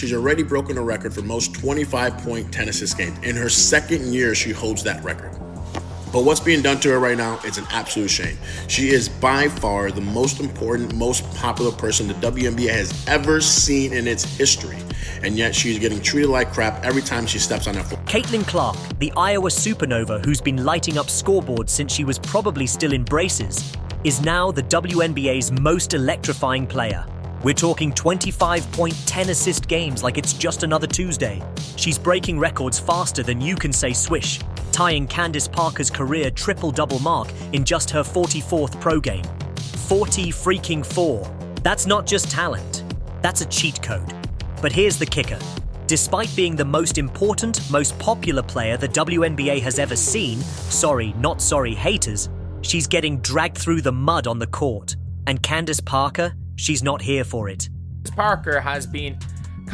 She's already broken a record for most 25-point 10 assist games. In her second year, she holds that record. But what's being done to her right now is an absolute shame. She is by far the most important, most popular person the WNBA has ever seen in its history. And yet she's getting treated like crap every time she steps on that floor. Caitlin Clark, the Iowa Supernova who's been lighting up scoreboards since she was probably still in braces, is now the WNBA's most electrifying player. We're talking 25-point 10-assist games like it's just another Tuesday. She's breaking records faster than you can say swish, tying Candace Parker's career triple-double mark in just her 44th pro game. 40-4. That's not just talent. That's a cheat code. But here's the kicker. Despite being the most important, most popular player the WNBA has ever seen, sorry, not sorry, haters, she's getting dragged through the mud on the court. And Candace Parker, she's not here for it. Parker has been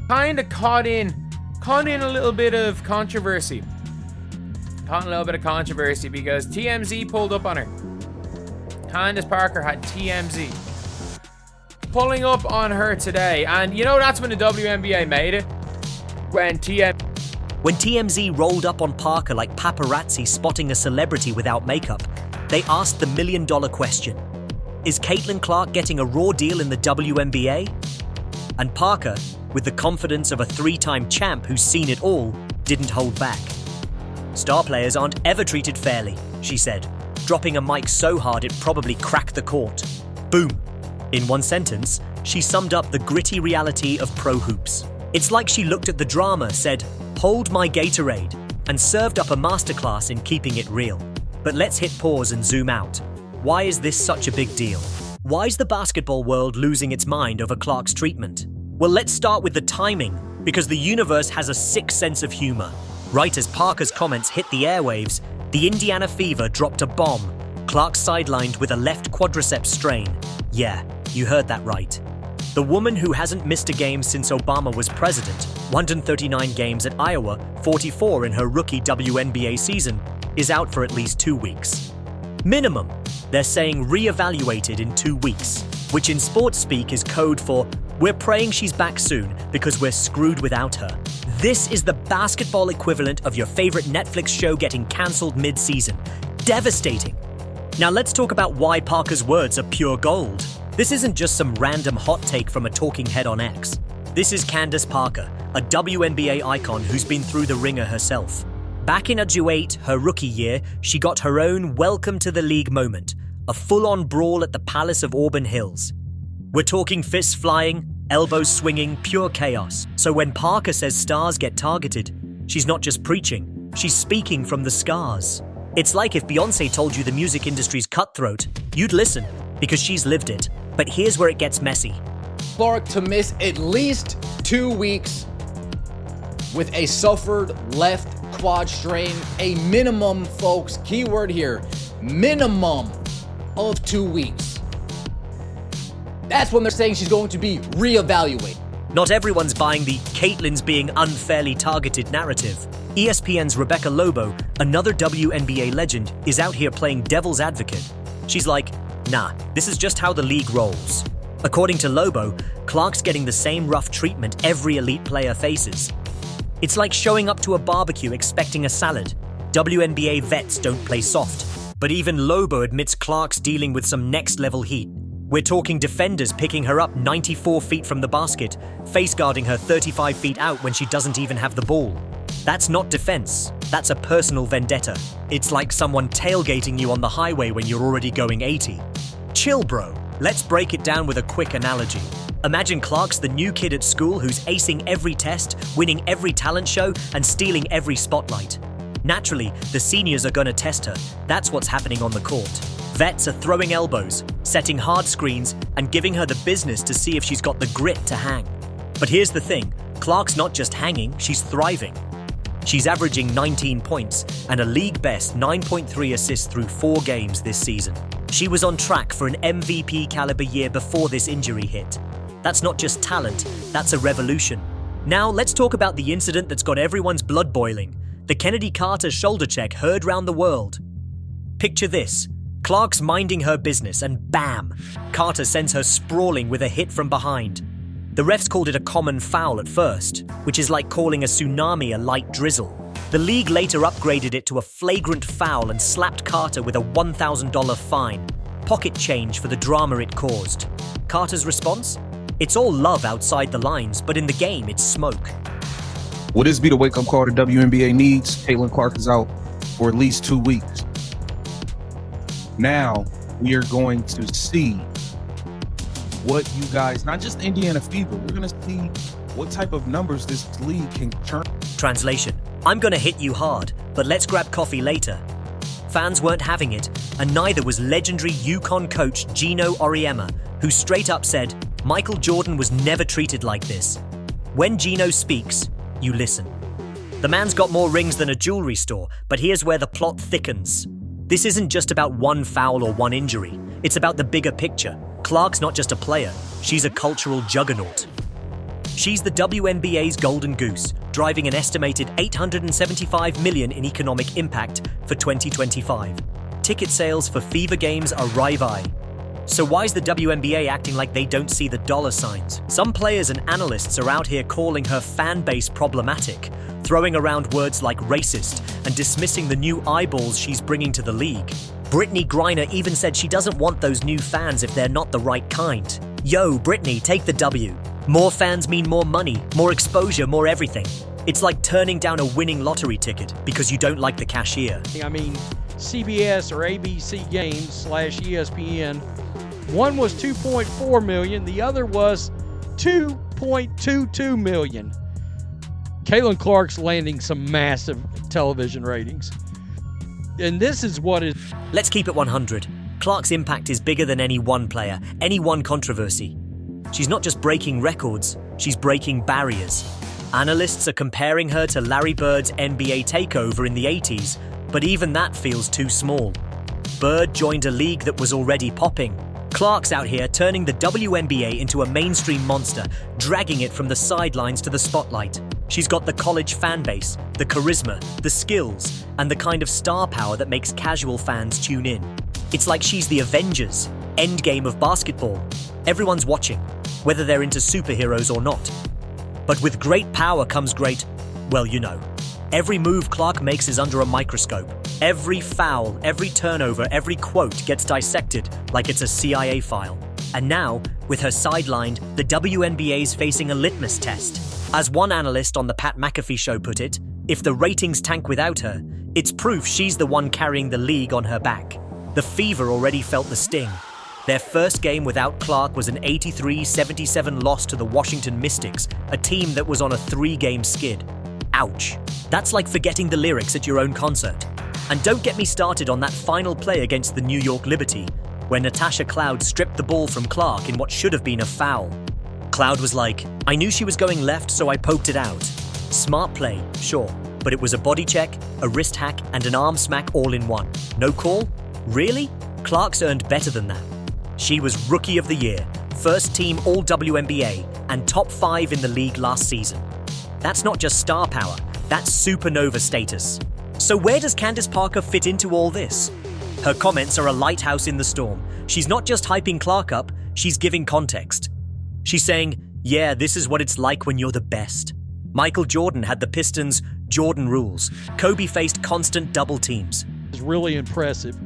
kind of caught in a little bit of controversy. Because TMZ pulled up on her. Candace Parker had TMZ pulling up on her today. And you know that's when the WNBA made it. When TMZ rolled up on Parker like paparazzi spotting a celebrity without makeup, they asked the million-dollar question. Is Caitlin Clark getting a raw deal in the WNBA? And Parker, with the confidence of a three-time champ who's seen it all, didn't hold back. Star players aren't ever treated fairly, she said, dropping a mic so hard it probably cracked the court. Boom. In one sentence, she summed up the gritty reality of pro hoops. It's like she looked at the drama, said, "Hold my Gatorade," and served up a masterclass in keeping it real. But let's hit pause and zoom out. Why is this such a big deal? Why is the basketball world losing its mind over Clark's treatment? Well, let's start with the timing, because the universe has a sick sense of humor. Right as Parker's comments hit the airwaves, the Indiana Fever dropped a bomb. Clark sidelined with a left quadriceps strain. Yeah, you heard that right. The woman who hasn't missed a game since Obama was president, 139 games at Iowa, 44 in her rookie WNBA season, is out for at least 2 weeks. Minimum. They're saying re-evaluated in 2 weeks, which in sports speak is code for we're praying she's back soon because we're screwed without her. This is the basketball equivalent of your favorite Netflix show getting cancelled mid-season. Devastating. Now let's talk about why Parker's words are pure gold. This isn't just some random hot take from a talking head on X. This is Candace Parker, a WNBA icon who's been through the ringer herself. Back in '08, her rookie year, she got her own welcome to the league moment, a full-on brawl at the Palace of Auburn Hills. We're talking fists flying, elbows swinging, pure chaos. So when Parker says stars get targeted, she's not just preaching, she's speaking from the scars. It's like if Beyoncé told you the music industry's cutthroat, you'd listen, because she's lived it. But here's where it gets messy. Clark to miss at least 2 weeks with a suffered left quad strain, a minimum, folks, keyword here, minimum of 2 weeks. That's when they're saying she's going to be reevaluated. Not everyone's buying the Caitlin's being unfairly targeted narrative. ESPN's Rebecca Lobo, another WNBA legend, is out here playing devil's advocate. She's like, nah, this is just how the league rolls. According to Lobo, Clark's getting the same rough treatment every elite player faces. It's like showing up to a barbecue expecting a salad. WNBA vets don't play soft. But even Lobo admits Clark's dealing with some next-level heat. We're talking defenders picking her up 94 feet from the basket, face-guarding her 35 feet out when she doesn't even have the ball. That's not defense. That's a personal vendetta. It's like someone tailgating you on the highway when you're already going 80. Chill, bro. Let's break it down with a quick analogy. Imagine Clark's the new kid at school who's acing every test, winning every talent show, and stealing every spotlight. Naturally, the seniors are going to test her. That's what's happening on the court. Vets are throwing elbows, setting hard screens, and giving her the business to see if she's got the grit to hang. But here's the thing, Clark's not just hanging, she's thriving. She's averaging 19 points and a league-best 9.3 assists through 4 games this season. She was on track for an MVP caliber year before this injury hit. That's not just talent, that's a revolution. Now let's talk about the incident that's got everyone's blood boiling. The Kennedy Carter shoulder check heard round the world. Picture this. Clark's minding her business and bam! Carter sends her sprawling with a hit from behind. The refs called it a common foul at first, which is like calling a tsunami a light drizzle. The league later upgraded it to a flagrant foul and slapped Carter with a $1,000 fine, pocket change for the drama it caused. Carter's response? It's all love outside the lines, but in the game, it's smoke. Will this be the wake-up call the WNBA needs? Caitlin Clark is out for at least 2 weeks. Now, we are going to see what you guys, not just Indiana Fever, we're going to see what type of numbers this league can turn. Translation: I'm gonna hit you hard, but let's grab coffee later. Fans weren't having it, and neither was legendary UConn coach Gino Auriemma, who straight up said, Michael Jordan was never treated like this. When Gino speaks, you listen. The man's got more rings than a jewelry store, but here's where the plot thickens. This isn't just about one foul or one injury. It's about the bigger picture. Clark's not just a player, she's a cultural juggernaut. She's the WNBA's golden goose, driving an estimated $875 million in economic impact for 2025. Ticket sales for Fever games are rive-eye. So why's the WNBA acting like they don't see the dollar signs? Some players and analysts are out here calling her fan base problematic, throwing around words like racist and dismissing the new eyeballs she's bringing to the league. Brittany Griner even said she doesn't want those new fans if they're not the right kind. Yo, Brittany, take the W. More fans mean more money, more exposure, more everything. It's like turning down a winning lottery ticket because you don't like the cashier. I mean, CBS or ABC Games / ESPN, one was 2.4 million, the other was 2.22 million. Caitlin Clark's landing some massive television ratings. And this is what is... Let's keep it 100. Clark's impact is bigger than any one player, any one controversy. She's not just breaking records, she's breaking barriers. Analysts are comparing her to Larry Bird's NBA takeover in the 80s, but even that feels too small. Bird joined a league that was already popping. Clark's out here turning the WNBA into a mainstream monster, dragging it from the sidelines to the spotlight. She's got the college fan base, the charisma, the skills, and the kind of star power that makes casual fans tune in. It's like she's the Avengers, endgame of basketball. Everyone's watching, whether they're into superheroes or not. But with great power comes great, well, you know. Every move Clark makes is under a microscope. Every foul, every turnover, every quote gets dissected like it's a CIA file. And now, with her sidelined, the WNBA's facing a litmus test. As one analyst on the Pat McAfee show put it, if the ratings tank without her, it's proof she's the one carrying the league on her back. The Fever already felt the sting. Their first game without Clark was an 83-77 loss to the Washington Mystics, a team that was on a 3-game skid. Ouch. That's like forgetting the lyrics at your own concert. And don't get me started on that final play against the New York Liberty, where Natasha Cloud stripped the ball from Clark in what should have been a foul. Cloud was like, I knew she was going left, so I poked it out. Smart play, sure, but it was a body check, a wrist hack, and an arm smack all in one. No call? Really? Clark's earned better than that. She was Rookie of the Year, first team All-WNBA, and top 5 in the league last season. That's not just star power, that's supernova status. So where does Candace Parker fit into all this? Her comments are a lighthouse in the storm. She's not just hyping Clark up, she's giving context. She's saying, yeah, this is what it's like when you're the best. Michael Jordan had the Pistons' Jordan rules. Kobe faced constant double teams. Is really impressive.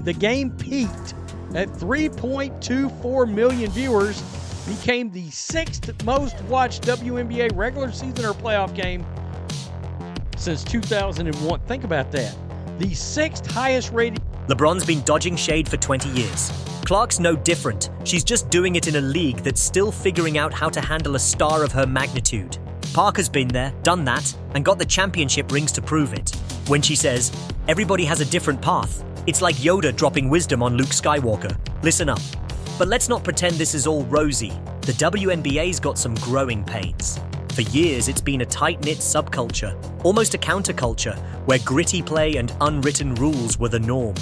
The game peaked at 3.24 million viewers, became the 6th most watched WNBA regular season or playoff game since 2001. Think about that. The 6th highest rated. LeBron's been dodging shade for 20 years. Clark's no different. She's just doing it in a league that's still figuring out how to handle a star of her magnitude. Parker's been there, done that, and got the championship rings to prove it. When she says, everybody has a different path, it's like Yoda dropping wisdom on Luke Skywalker. Listen up. But let's not pretend this is all rosy. The WNBA's got some growing pains. For years, it's been a tight-knit subculture, almost a counterculture, where gritty play and unwritten rules were the norm.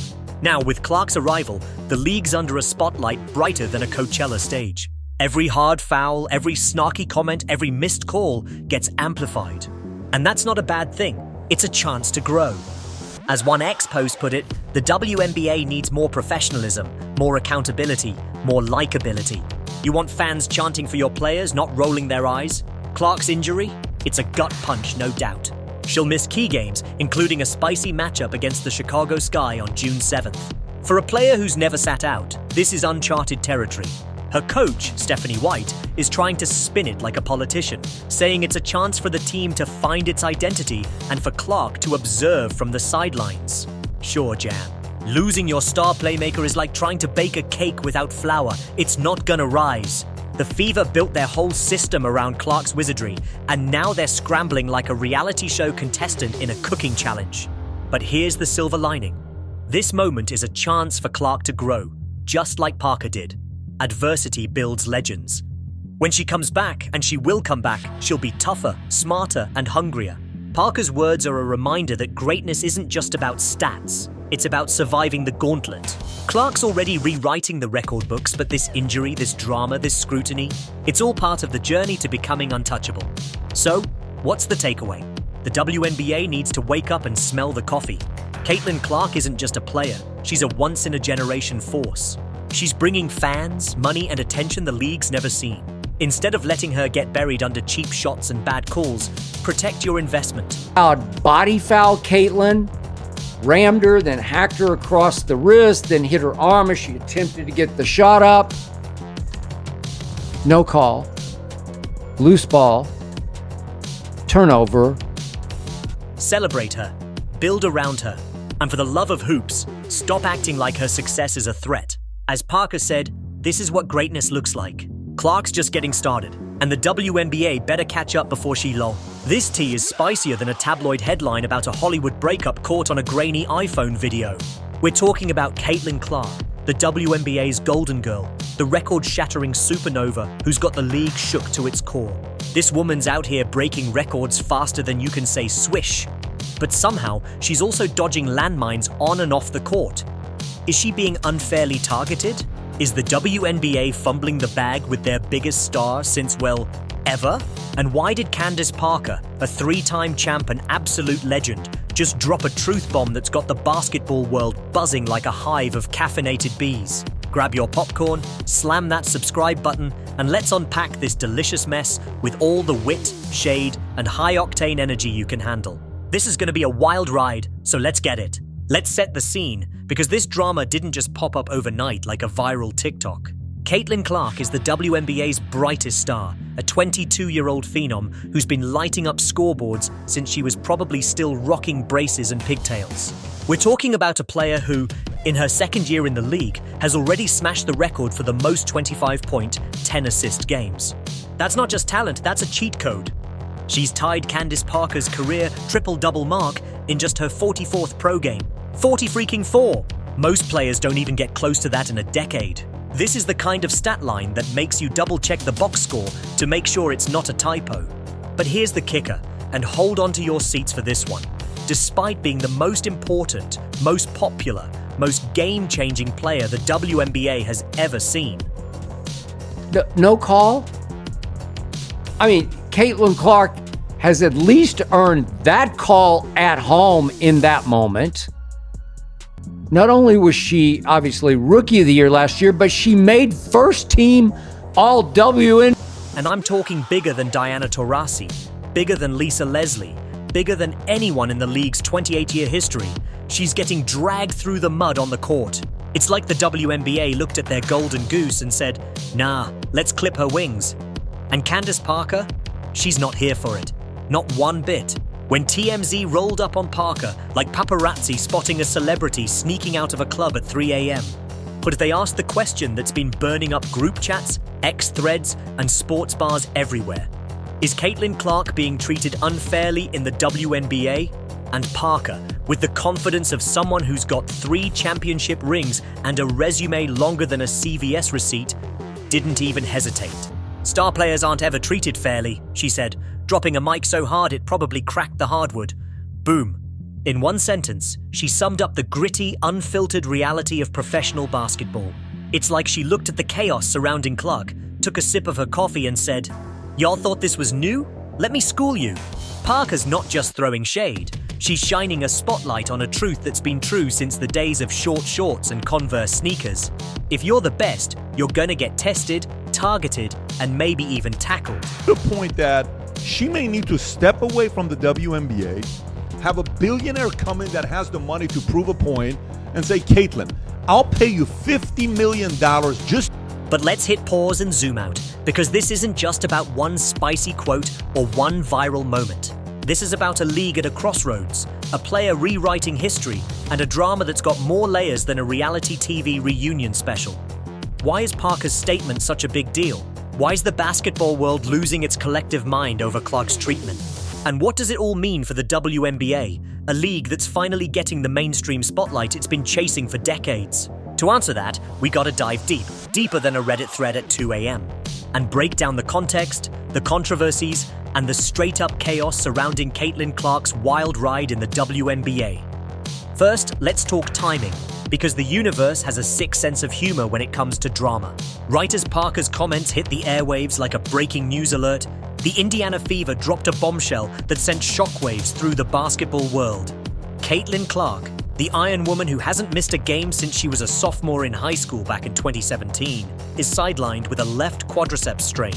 Now, with Clark's arrival, the league's under a spotlight brighter than a Coachella stage. Every hard foul, every snarky comment, every missed call gets amplified. And that's not a bad thing. It's a chance to grow. As one ex-post put it, the WNBA needs more professionalism, more accountability, more likability. You want fans chanting for your players, not rolling their eyes? Clark's injury? It's a gut punch, no doubt. She'll miss key games, including a spicy matchup against the Chicago Sky on June 7th. For a player who's never sat out, this is uncharted territory. Her coach, Stephanie White, is trying to spin it like a politician, saying it's a chance for the team to find its identity and for Clark to observe from the sidelines. Sure, Jan. Losing your star playmaker is like trying to bake a cake without flour. It's not gonna rise. The Fever built their whole system around Clark's wizardry, and now they're scrambling like a reality show contestant in a cooking challenge. But here's the silver lining. This moment is a chance for Clark to grow, just like Parker did. Adversity builds legends. When she comes back, and she will come back, she'll be tougher, smarter, and hungrier. Parker's words are a reminder that greatness isn't just about stats. It's about surviving the gauntlet. Clark's already rewriting the record books, but this injury, this drama, this scrutiny, it's all part of the journey to becoming untouchable. So, what's the takeaway? The WNBA needs to wake up and smell the coffee. Caitlin Clark isn't just a player, she's a once-in-a-generation force. She's bringing fans, money, and attention the league's never seen. Instead of letting her get buried under cheap shots and bad calls, protect your investment. Body foul Caitlin, rammed her, then hacked her across the wrist, then hit her arm as she attempted to get the shot up. No call. Loose ball. Turnover. Celebrate her. Build around her. And for the love of hoops, stop acting like her success is a threat. As Parker said, this is what greatness looks like. Clark's just getting started, and the WNBA better catch up before she lol. This tea is spicier than a tabloid headline about a Hollywood breakup caught on a grainy iPhone video. We're talking about Caitlin Clark, the WNBA's golden girl, the record-shattering supernova who's got the league shook to its core. This woman's out here breaking records faster than you can say swish. But somehow, she's also dodging landmines on and off the court. Is she being unfairly targeted? Is the WNBA fumbling the bag with their biggest star since, well, ever? And why did Candace Parker, a three-time champ and absolute legend, just drop a truth bomb that's got the basketball world buzzing like a hive of caffeinated bees? Grab your popcorn, slam that subscribe button, and let's unpack this delicious mess with all the wit, shade, and high-octane energy you can handle. This is going to be a wild ride, so let's get it. Let's set the scene, because this drama didn't just pop up overnight like a viral TikTok. Caitlin Clark is the WNBA's brightest star, a 22-year-old phenom who's been lighting up scoreboards since she was probably still rocking braces and pigtails. We're talking about a player who, in her second year in the league, has already smashed the record for the most 25-point, 10-assist games. That's not just talent, that's a cheat code. She's tied Candace Parker's career triple-double mark in just her 44th pro game. 40-4! Most players don't even get close to that in a decade. This is the kind of stat line that makes you double-check the box score to make sure it's not a typo. But here's the kicker, and hold on to your seats for this one. Despite being the most important, most popular, most game-changing player the WNBA has ever seen. No call? I mean, Caitlin Clark has at least earned that call at home in that moment. Not only was she obviously Rookie of the Year last year, but she made first team All-WN. And I'm talking bigger than Diana Taurasi, bigger than Lisa Leslie, bigger than anyone in the league's 28-year history. She's getting dragged through the mud on the court. It's like the WNBA looked at their golden goose and said, nah, let's clip her wings. And Candace Parker? She's not here for it. Not one bit. When TMZ rolled up on Parker like paparazzi spotting a celebrity sneaking out of a club at 3 a.m. But they asked the question that's been burning up group chats, X threads, and sports bars everywhere. Is Caitlin Clark being treated unfairly in the WNBA? And Parker, with the confidence of someone who's got 3 championship rings and a resume longer than a CVS receipt, didn't even hesitate. Star players aren't ever treated fairly, she said, dropping a mic so hard it probably cracked the hardwood. Boom. In one sentence, she summed up the gritty, unfiltered reality of professional basketball. It's like she looked at the chaos surrounding Clark, took a sip of her coffee and said, "Y'all thought this was new? Let me school you." Parker's not just throwing shade. She's shining a spotlight on a truth that's been true since the days of short shorts and Converse sneakers. If you're the best, you're gonna get tested, targeted, and maybe even tackled. To the point that she may need to step away from the WNBA, have a billionaire come in that has the money to prove a point, and say, Caitlin, I'll pay you $50 million just... But let's hit pause and zoom out, because this isn't just about one spicy quote or one viral moment. This is about a league at a crossroads, a player rewriting history, and a drama that's got more layers than a reality TV reunion special. Why is Parker's statement such a big deal? Why is the basketball world losing its collective mind over Clark's treatment? And what does it all mean for the WNBA, a league that's finally getting the mainstream spotlight it's been chasing for decades? To answer that, we gotta dive deep, deeper than a Reddit thread at 2 a.m., and break down the context, the controversies, and the straight-up chaos surrounding Caitlin Clark's wild ride in the WNBA. First, let's talk timing, because the universe has a sick sense of humor when it comes to drama. Right as Parker's comments hit the airwaves like a breaking news alert, the Indiana Fever dropped a bombshell that sent shockwaves through the basketball world. Caitlin Clark, the Iron Woman who hasn't missed a game since she was a sophomore in high school back in 2017, is sidelined with a left quadriceps strain.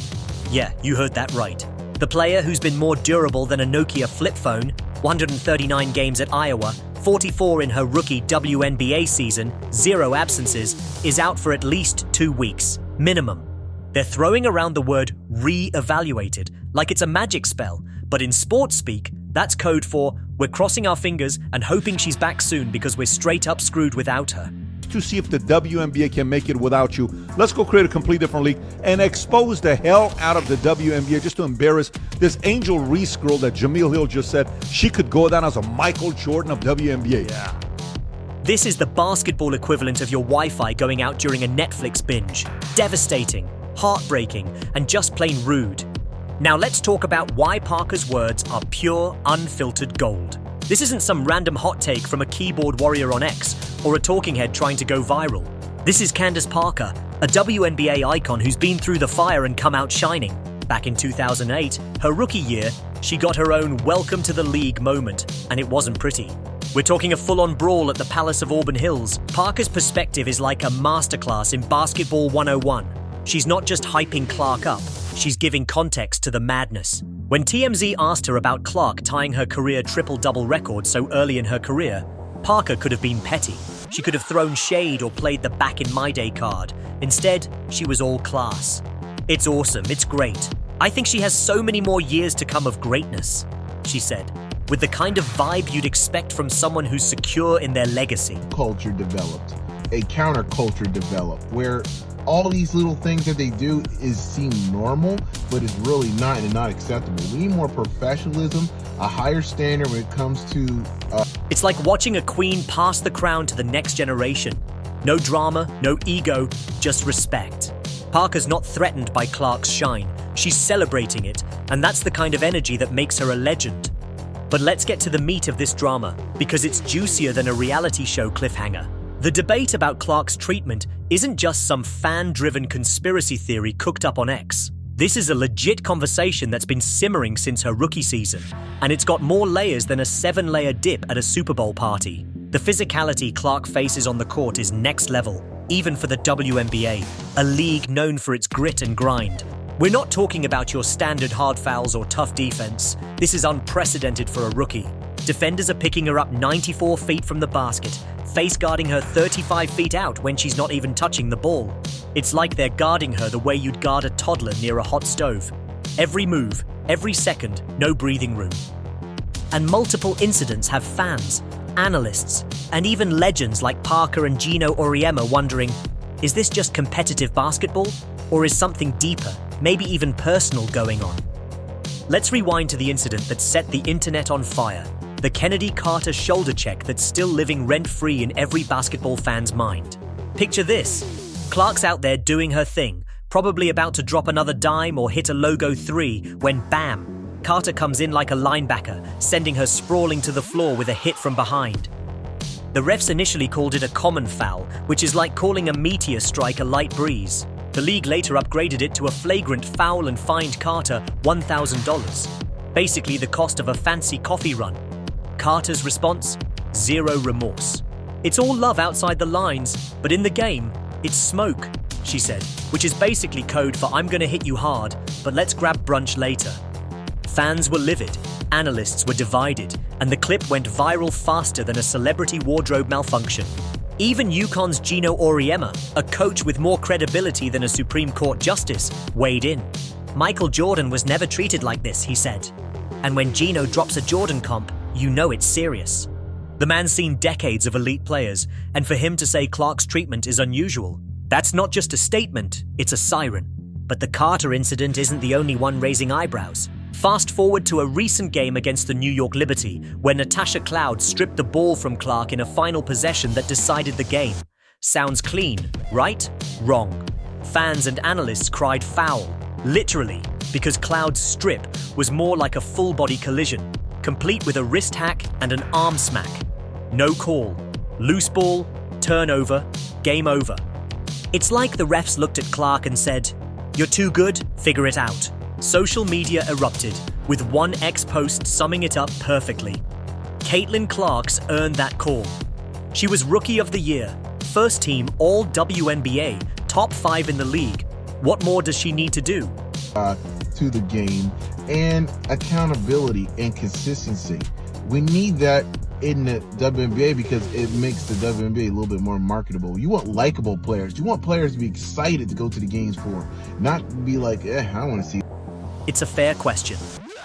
Yeah, you heard that right. The player who's been more durable than a Nokia flip phone, 139 games at Iowa, 44 in her rookie WNBA season, 0 absences, is out for at least 2 weeks, minimum. They're throwing around the word re-evaluated like it's a magic spell, but in sports speak, that's code for we're crossing our fingers and hoping she's back soon because we're straight up screwed without her. To see if the WNBA can make it without you, let's go create a complete different league and expose the hell out of the WNBA just to embarrass this Angel Reese girl that Jameel Hill just said she could go down as a Michael Jordan of WNBA. Yeah. This is the basketball equivalent of your Wi-Fi going out during a Netflix binge. Devastating, heartbreaking, and just plain rude. Now let's talk about why Parker's words are pure, unfiltered gold. This isn't some random hot take from a keyboard warrior on X or a talking head trying to go viral. This is Candace Parker, a WNBA icon who's been through the fire and come out shining. Back in 2008, her rookie year, she got her own welcome to the league moment, and it wasn't pretty. We're talking a full-on brawl at the Palace of Auburn Hills. Parker's perspective is like a masterclass in Basketball 101. She's not just hyping Clark up, she's giving context to the madness. When TMZ asked her about Clark tying her career triple-double record so early in her career, Parker could have been petty. She could have thrown shade or played the back in my day card. Instead, she was all class. It's awesome, it's great. I think she has so many more years to come of greatness, she said, with the kind of vibe you'd expect from someone who's secure in their legacy. Culture developed, a counterculture developed, where all these little things that they do seem normal, but it's really not and not acceptable. We need more professionalism, a higher standard when it comes to... It's like watching a queen pass the crown to the next generation. No drama, no ego, just respect. Parker's not threatened by Clark's shine. She's celebrating it, and that's the kind of energy that makes her a legend. But let's get to the meat of this drama, because it's juicier than a reality show cliffhanger. The debate about Clark's treatment isn't just some fan-driven conspiracy theory cooked up on X. This is a legit conversation that's been simmering since her rookie season, and it's got more layers than a 7-layer dip at a Super Bowl party. The physicality Clark faces on the court is next level, even for the WNBA, a league known for its grit and grind. We're not talking about your standard hard fouls or tough defense. This is unprecedented for a rookie. Defenders are picking her up 94 feet from the basket, face guarding her 35 feet out when she's not even touching the ball. It's like they're guarding her the way you'd guard a toddler near a hot stove. Every move, every second, no breathing room. And multiple incidents have fans, analysts, and even legends like Parker and Gino Auriemma wondering, is this just competitive basketball? Or is something deeper, maybe even personal going on? Let's rewind to the incident that set the internet on fire. The Kennedy Carter shoulder check that's still living rent-free in every basketball fan's mind. Picture this. Clark's out there doing her thing, probably about to drop another dime or hit a logo 3, when bam, Carter comes in like a linebacker, sending her sprawling to the floor with a hit from behind. The refs initially called it a common foul, which is like calling a meteor strike a light breeze. The league later upgraded it to a flagrant foul and fined Carter $1,000. Basically the cost of a fancy coffee run. Carter's response? Zero remorse. It's all love outside the lines, but in the game, it's smoke. she said, which is basically code for I'm gonna hit you hard, but let's grab brunch later. Fans were livid, analysts were divided, and the clip went viral faster than a celebrity wardrobe malfunction. Even UConn's Gino Auriemma, a coach with more credibility than a Supreme Court justice, weighed in. Michael Jordan was never treated like this, he said. And when Gino drops a Jordan comp, you know it's serious. The man's seen decades of elite players, and for him to say Clark's treatment is unusual, that's not just a statement, it's a siren. But the Carter incident isn't the only one raising eyebrows. Fast forward to a recent game against the New York Liberty, where Natasha Cloud stripped the ball from Clark in a final possession that decided the game. Sounds clean, right? Wrong. Fans and analysts cried foul, literally, because Cloud's strip was more like a full-body collision, complete with a wrist hack and an arm smack. No call. Loose ball, turnover, game over. It's like the refs looked at Clark and said, "You're too good, figure it out." Social media erupted, with one ex-post summing it up perfectly. Caitlin Clark's earned that call. She was Rookie of the Year, first team All WNBA, top 5 in the league. What more does she need to do? To the game and accountability and consistency. We need that in the WNBA because it makes the WNBA a little bit more marketable. You want likable players. You want players to be excited to go to the games for, not be like, I want to see. It's a fair question.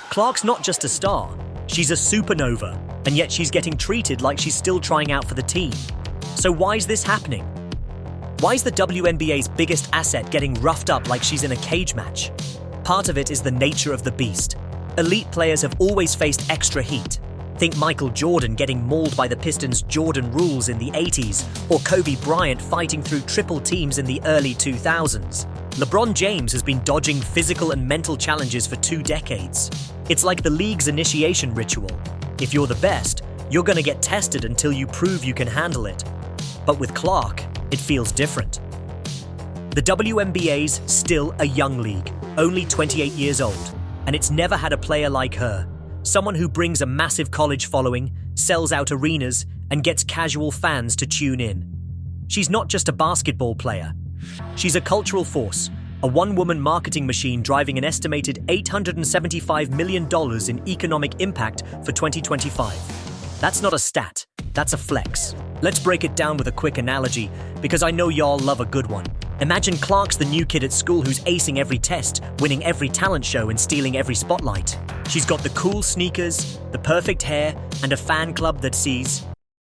Clark's not just a star, she's a supernova, and yet she's getting treated like she's still trying out for the team. So why is this happening? Why is the WNBA's biggest asset getting roughed up like she's in a cage match? Part of it is the nature of the beast. Elite players have always faced extra heat. Think Michael Jordan getting mauled by the Pistons' Jordan rules in the 80s, or Kobe Bryant fighting through triple teams in the early 2000s. LeBron James has been dodging physical and mental challenges for 2 decades. It's like the league's initiation ritual. If you're the best, you're gonna get tested until you prove you can handle it. But with Clark, it feels different. The WNBA's still a young league, only 28 years old, and it's never had a player like her. Someone who brings a massive college following, sells out arenas, and gets casual fans to tune in. She's not just a basketball player. She's a cultural force, a one-woman marketing machine driving an estimated $875 million in economic impact for 2025. That's not a stat, that's a flex. Let's break it down with a quick analogy, because I know y'all love a good one. Imagine Clark's the new kid at school who's acing every test, winning every talent show and stealing every spotlight. She's got the cool sneakers, the perfect hair, and a fan club that sees